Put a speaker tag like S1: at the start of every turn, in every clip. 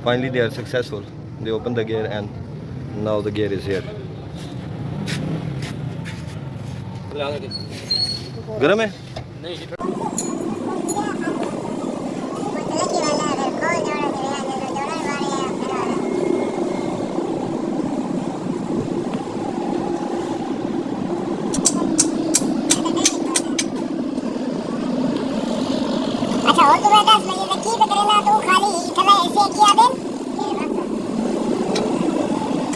S1: Finally, they are successful. They opened the gear and now the gear is here. गर्म है?
S2: अच्छा और तो बेटा इसमें ये की पे करेला तो खाली इतना ऐसे किया देन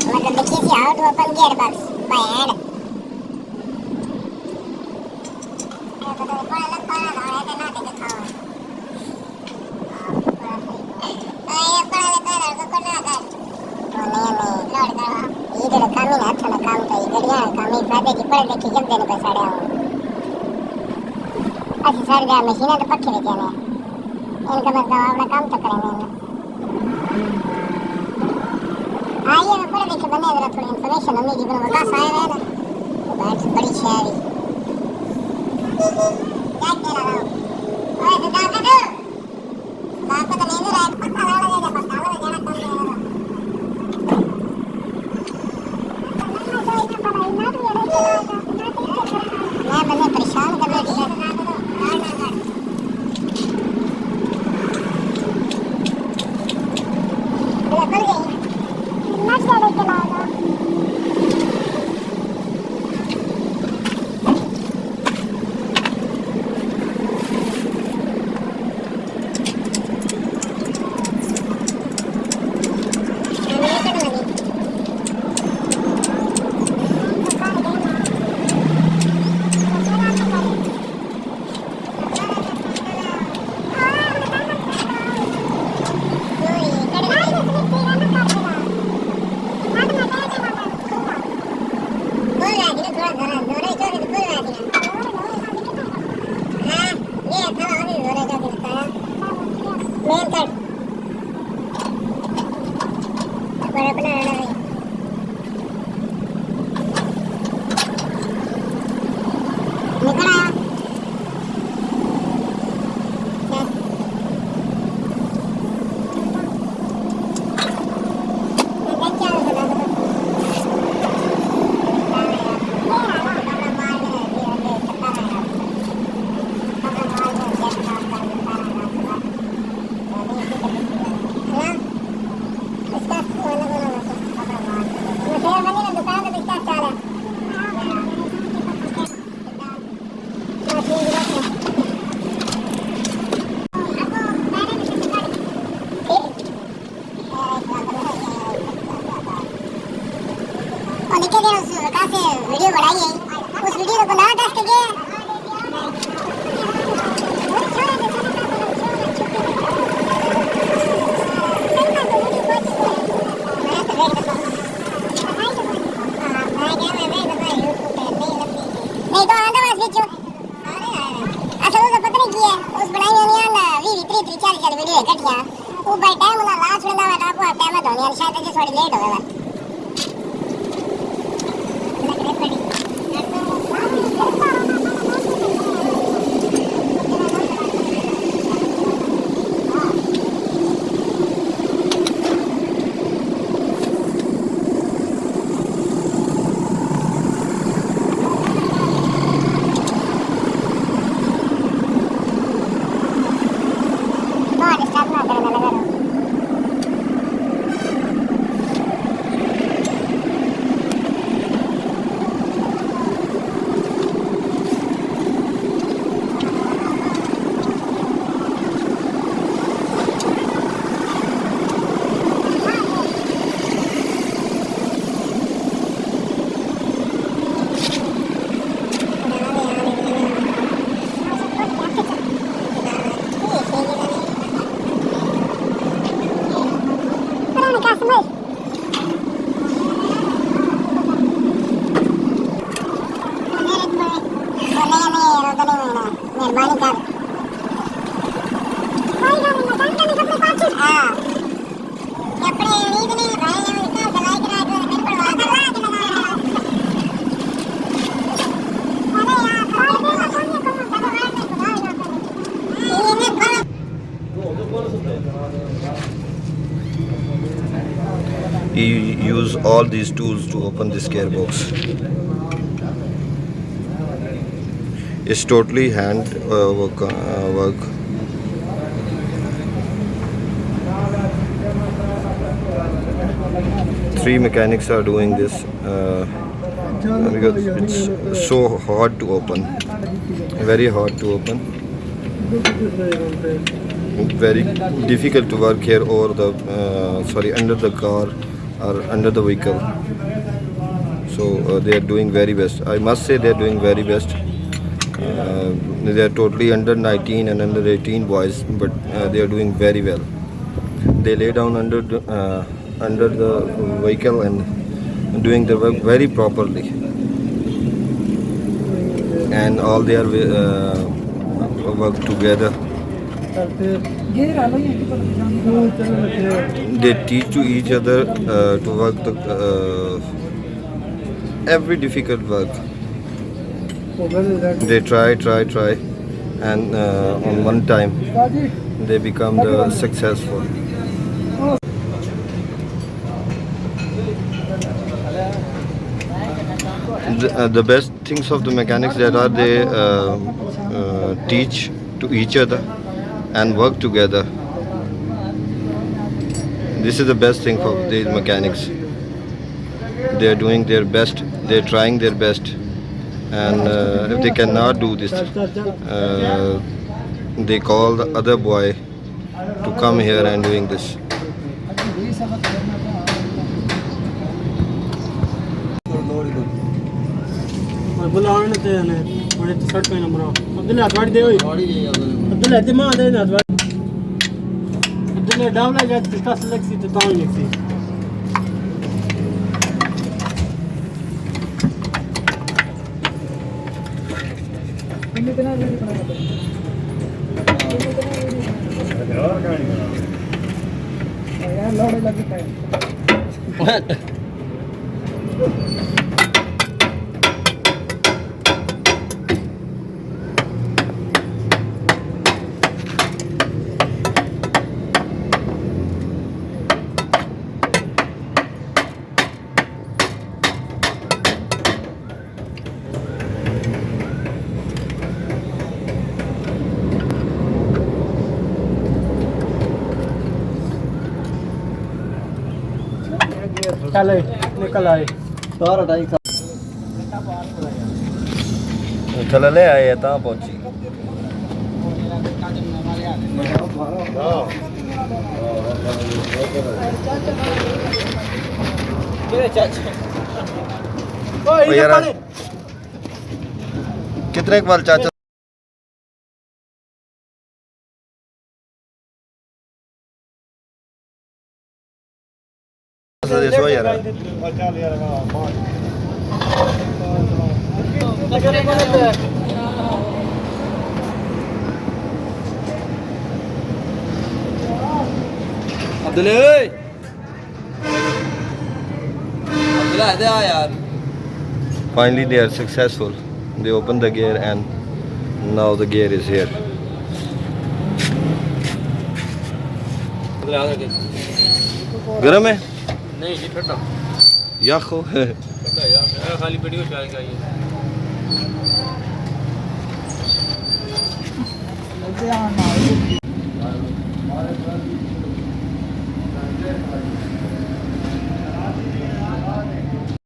S2: मतलब देखिए see how to open gearbox by hand तो बड़ा लंबा है तो ना देखे खाओ ये बड़ा लंबा है को करना था नहीं लोड करो ये तो काम ही ना अच्छा काम तो ये बढ़िया काम ही फायदे की पड़े देखिए जब देने पे साड़े आओ अच्छी सारी गा मशीनें तो पक्के रहते हैं इनका मतलब अपना काम तो करेंगे आइए मैं पढ़े देखे बने जरा थोड़ी इन्फॉर्मेशन हमें जीवन में बता साए है ना तो बैठ बड़ी छावी क्या कह रहा हूँ ओए तो दादा तो नहीं रहा पता लगा जाना कम देना मैं बने परेशान कर रही है वीडियो बनाई है उस वीडियो को बना दस के नहीं तो आंदा बस बिचो अच्छा वो पता नहीं किया उस बनाई नहीं आला 20 30 40 वीडियो कटिया वो बाय टाइम ना लास्ट में ना आपको टाइम में धोनी शायद थोड़ी लेट हो गया
S1: He use all these tools to open this gearbox. It's totally hand work. Three mechanics are doing this because it's so hard to open, very hard to open, very difficult to work here over the under the car or under the vehicle. So they are doing very best. I must say they are doing very best. They are totally under 19 and under 18 boys, but they are doing very well. They lay down under the vehicle and doing the work very properly, and all their work together. They teach to each other to work the every difficult work. They try, and on one time they become the successful. The best things of the mechanics that are they teach to each other and work together. This is the best thing for these mechanics. They are doing their best. They are trying their best. And if they cannot do this, they call the other boy to come here and doing this.
S3: निकल आए सारा time
S1: चल ले आए ता पहुंची कितने बार चाचा सो यार Finally they are successful. They opened the gear and now the gear is here. गरम है?
S3: नहीं जी ठंडा
S1: याखो है
S3: ठंडा यार खाली वीडियो चलाएगा ये